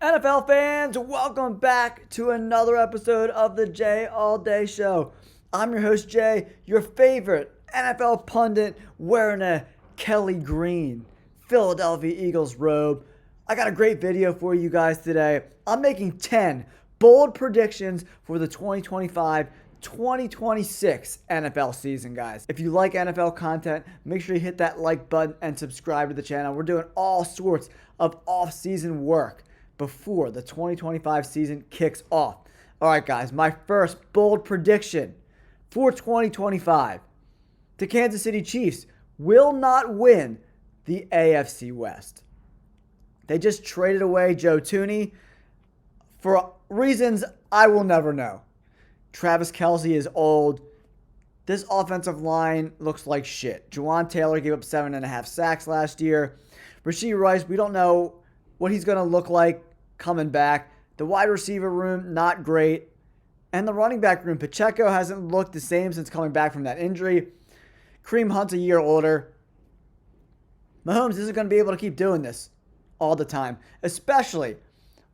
NFL fans, welcome back to another episode of the Jay All Day Show. I'm your host, Jay, your favorite NFL pundit wearing a Kelly Green Philadelphia Eagles robe. I got a great video for you guys today. I'm making 10 bold predictions for the 2025-2026 NFL season, guys. If you like NFL content, make sure you hit that like button and subscribe to the channel. We're doing all sorts of off-season work before the 2025 season kicks off. All right, guys, my first bold prediction for 2025. The Kansas City Chiefs will not win the AFC West. They just traded away Joe Thuney for reasons I will never know. Travis Kelce is old. This offensive line looks like shit. Juwan Taylor gave up 7.5 sacks last year. Rashee Rice, we don't know what he's going to look like coming back. The wide receiver room, not great. And the running back room, Pacheco hasn't looked the same since coming back from that injury. Kareem Hunt's a year older. Mahomes isn't going to be able to keep doing this all the time, especially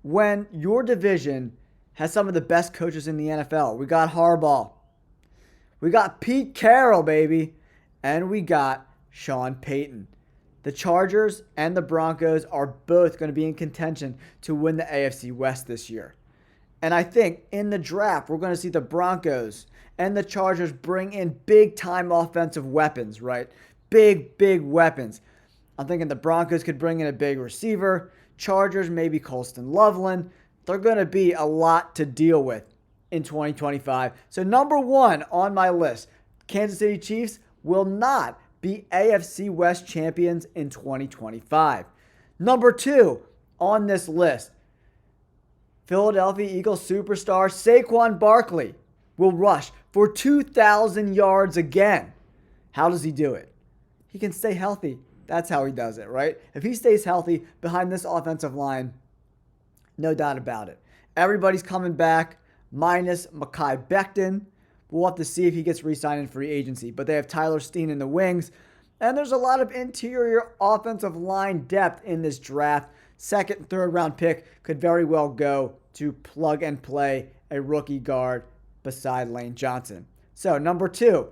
when your division has some of the best coaches in the NFL. We got Harbaugh. We got Pete Carroll, baby. And we got Sean Payton. The Chargers and the Broncos are both going to be in contention to win the AFC West this year. And I think in the draft, we're going to see the Broncos and the Chargers bring in big-time offensive weapons, right? Big weapons. I'm thinking the Broncos could bring in a big receiver. Chargers, maybe Colston Loveland. They're going to be a lot to deal with in 2025. So number one on my list, Kansas City Chiefs will not be AFC West champions in 2025. Number two on this list, Philadelphia Eagles superstar Saquon Barkley will rush for 2,000 yards again. How does he do it? He can stay healthy. That's how he does it, right? If he stays healthy behind this offensive line, no doubt about it. Everybody's coming back, minus Mekhi Becton. We'll have to see if he gets re-signed in free agency. But they have Tyler Steen in the wings. And there's a lot of interior offensive line depth in this draft. Second and third round pick could very well go to plug and play a rookie guard beside Lane Johnson. So number two,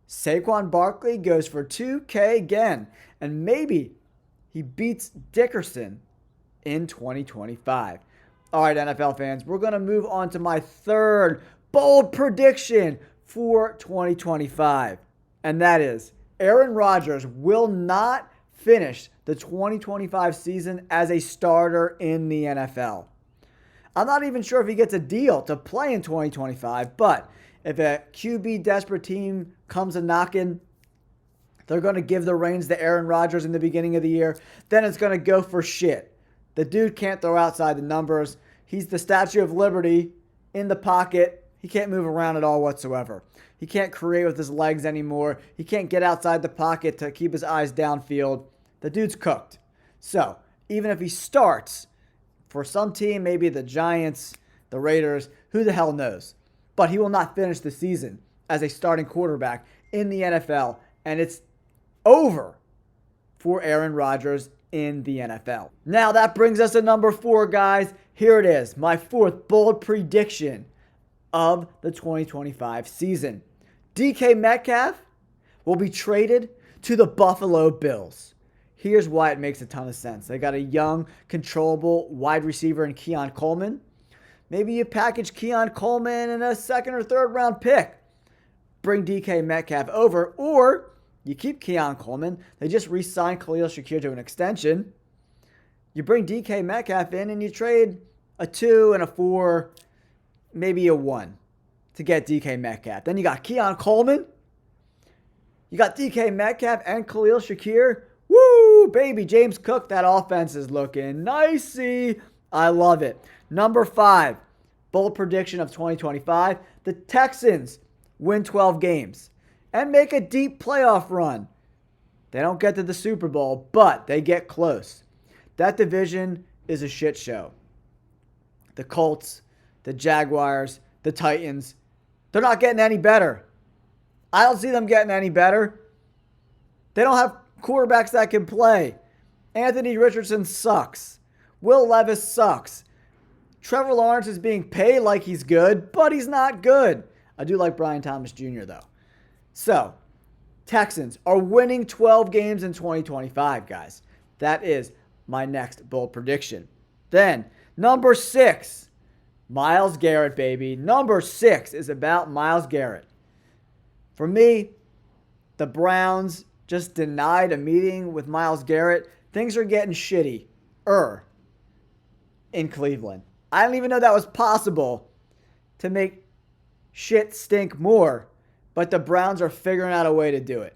Saquon Barkley goes for 2K again. And maybe he beats Dickerson in 2025. All right, NFL fans, we're going to move on to my third bold prediction for 2025. And that is Aaron Rodgers will not finish the 2025 season as a starter in the NFL. I'm not even sure if he gets a deal to play in 2025, but if a QB desperate team comes a knocking, they're going to give the reins to Aaron Rodgers in the beginning of the year, then it's going to go for shit. The dude can't throw outside the numbers. He's the Statue of Liberty in the pocket. He can't move around at all whatsoever. He can't create with his legs anymore. He can't get outside the pocket to keep his eyes downfield. The dude's cooked. So, even if he starts for some team, maybe the Giants, the Raiders, who the hell knows? But he will not finish the season as a starting quarterback in the NFL. And it's over for Aaron Rodgers in the NFL. Now that brings us to number four, guys. Here it is, my fourth bold prediction of the 2025 season. DK Metcalf will be traded to the Buffalo Bills. Here's why it makes a ton of sense. They got a young, controllable wide receiver in Keon Coleman. Maybe you package Keon Coleman in a second or third round pick. Bring DK Metcalf over, or you keep Keon Coleman. They just re-signed Khalil Shakir to an extension. You bring DK Metcalf in and you trade a 2 and a 4, maybe a 1 to get DK Metcalf. Then you got Keon Coleman. You got DK Metcalf and Khalil Shakir. Woo, baby. James Cook, that offense is looking nicey. I love it. Number 5, bold prediction of 2025. The Texans win 12 games and make a deep playoff run. They don't get to the Super Bowl, but they get close. That division is a shit show. The Colts, the Jaguars, the Titans, they're not getting any better. I don't see them getting any better. They don't have quarterbacks that can play. Anthony Richardson sucks. Will Levis sucks. Trevor Lawrence is being paid like he's good, but he's not good. I do like Brian Thomas Jr. though. So, Texans are winning 12 games in 2025, guys. That is my next bold prediction. Then, number 6, Myles Garrett, baby. Number 6 is about Myles Garrett. For me, the Browns just denied a meeting with Myles Garrett. Things are getting shitty in Cleveland. I didn't even know that was possible to make shit stink more, but the Browns are figuring out a way to do it.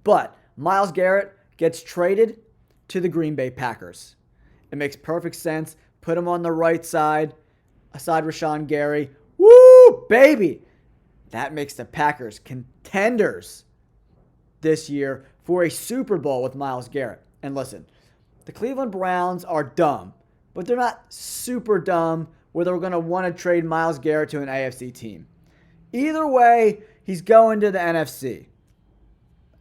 But Myles Garrett gets traded to the Green Bay Packers. It makes perfect sense. Put him on the right side, aside Rashawn Gary. Woo, baby! That makes the Packers contenders this year for a Super Bowl with Myles Garrett. And listen, the Cleveland Browns are dumb, but they're not super dumb where they're going to want to trade Myles Garrett to an AFC team. Either way, he's going to the NFC.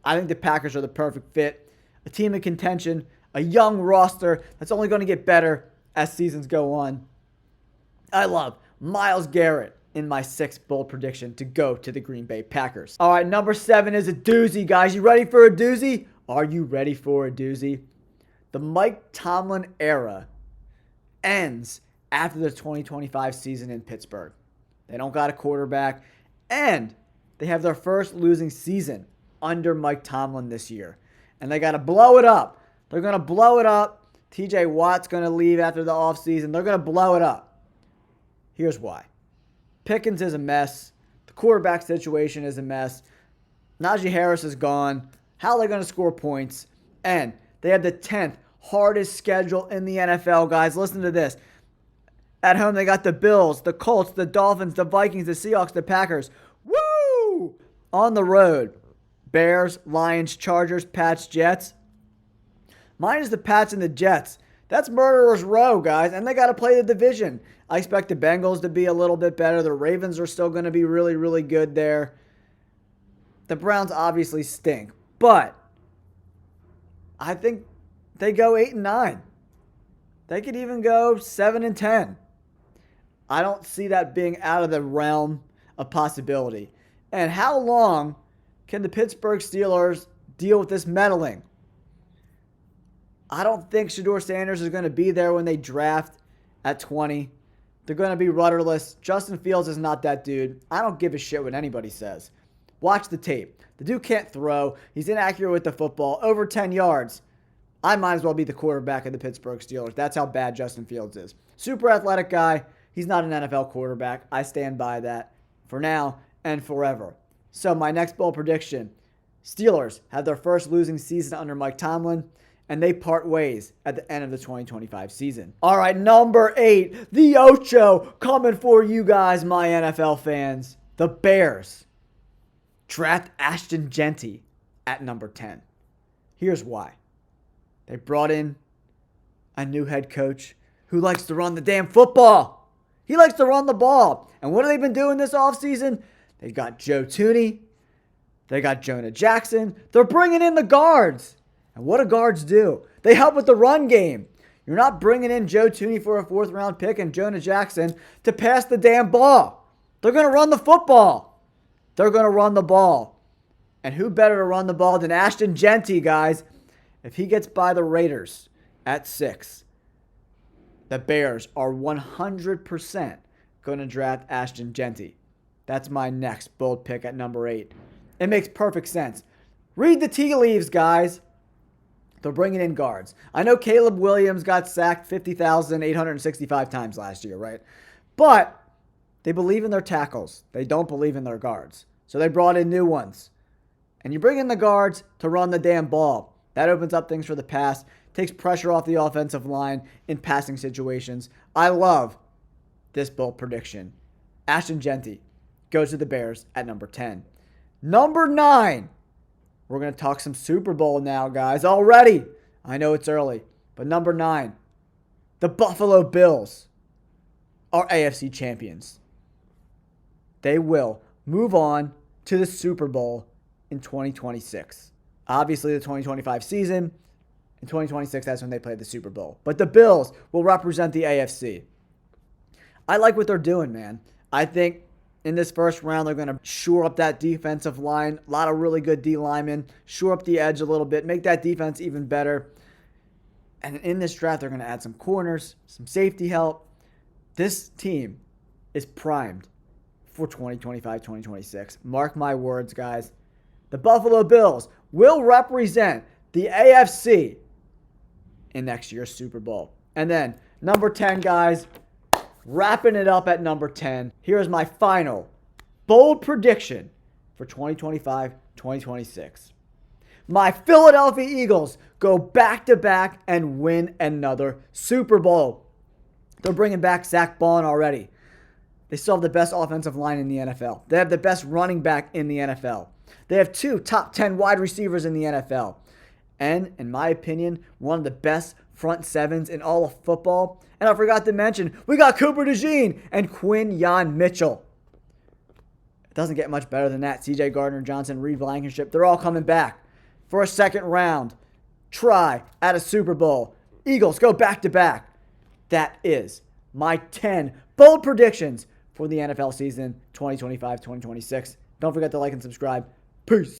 I think the Packers are the perfect fit. A team in contention, a young roster that's only going to get better as seasons go on. I love Myles Garrett in my 6th bold prediction to go to the Green Bay Packers. All right, number 7 is a doozy, guys. You ready for a doozy? Are you ready for a doozy? The Mike Tomlin era ends after the 2025 season in Pittsburgh. They don't got a quarterback, and they have their first losing season under Mike Tomlin this year. And they got to blow it up. They're going to blow it up. TJ Watt's going to leave after the offseason. They're going to blow it up. Here's why. Pickens is a mess. The quarterback situation is a mess. Najee Harris is gone. How are they going to score points? And they have the 10th hardest schedule in the NFL, guys. Listen to this. At home, they got the Bills, the Colts, the Dolphins, the Vikings, the Seahawks, the Packers. Woo! On the road, Bears, Lions, Chargers, Pats, Jets. Mine is the Pats and the Jets. That's murderer's row, guys, and they got to play the division. I expect the Bengals to be a little bit better. The Ravens are still going to be really, really good there. The Browns obviously stink, but I think they go 8-9. They could even go 7-10. I don't see that being out of the realm of possibility. And how long can the Pittsburgh Steelers deal with this meddling? I don't think Shedeur Sanders is going to be there when they draft at 20. They're going to be rudderless. Justin Fields is not that dude. I don't give a shit what anybody says. Watch the tape. The dude can't throw. He's inaccurate with the football. Over 10 yards. I might as well be the quarterback of the Pittsburgh Steelers. That's how bad Justin Fields is. Super athletic guy. He's not an NFL quarterback. I stand by that for now and forever. So my next bold prediction. Steelers have their first losing season under Mike Tomlin, and they part ways at the end of the 2025 season. All right, number 8, the Ocho, coming for you guys, my NFL fans. The Bears draft Ashton Jeanty at number 10. Here's why. They brought in a new head coach who likes to run the damn football. He likes to run the ball. And what have they been doing this offseason? They got Joe Thuney. They got Jonah Jackson. They're bringing in the guards. And what do guards do? They help with the run game. You're not bringing in Joe Thuney for a 4th-round pick and Jonah Jackson to pass the damn ball. They're going to run the football. They're going to run the ball. And who better to run the ball than Ashton Jeanty, guys? If he gets by the Raiders at 6, the Bears are 100% going to draft Ashton Jeanty. That's my next bold pick at number 8. It makes perfect sense. Read the tea leaves, guys. They're bringing in guards. I know Caleb Williams got sacked 50,865 times last year, right? But they believe in their tackles. They don't believe in their guards. So they brought in new ones. And you bring in the guards to run the damn ball. That opens up things for the pass, takes pressure off the offensive line in passing situations. I love this bold prediction. Ashton Jeanty goes to the Bears at number 10. Number 9. We're going to talk some Super Bowl now, guys. Already. I know it's early. But number 9. The Buffalo Bills are AFC champions. They will move on to the Super Bowl in 2026. Obviously, the 2025 season. In 2026, that's when they play the Super Bowl. But the Bills will represent the AFC. I like what they're doing, man. I think in this first round, they're going to shore up that defensive line. A lot of really good D linemen. Shore up the edge a little bit. Make that defense even better. And in this draft, they're going to add some corners, some safety help. This team is primed for 2025-2026. Mark my words, guys. The Buffalo Bills will represent the AFC in next year's Super Bowl. And then, number 10, guys, wrapping it up at number 10. Here's my final bold prediction for 2025-2026. My Philadelphia Eagles go back-to-back and win another Super Bowl. They're bringing back Zach Bond already. They still have the best offensive line in the NFL. They have the best running back in the NFL. They have 2 top 10 wide receivers in the NFL. And, in my opinion, one of the best front sevens in all of football. And I forgot to mention, we got Cooper DeJean and Quinyon Mitchell. It doesn't get much better than that. C.J. Gardner-Johnson, Reed Blankenship, they're all coming back for a second round try at a Super Bowl. Eagles go back-to-back. That is my 10 bold predictions for the NFL season 2025-2026. Don't forget to like and subscribe. Peace.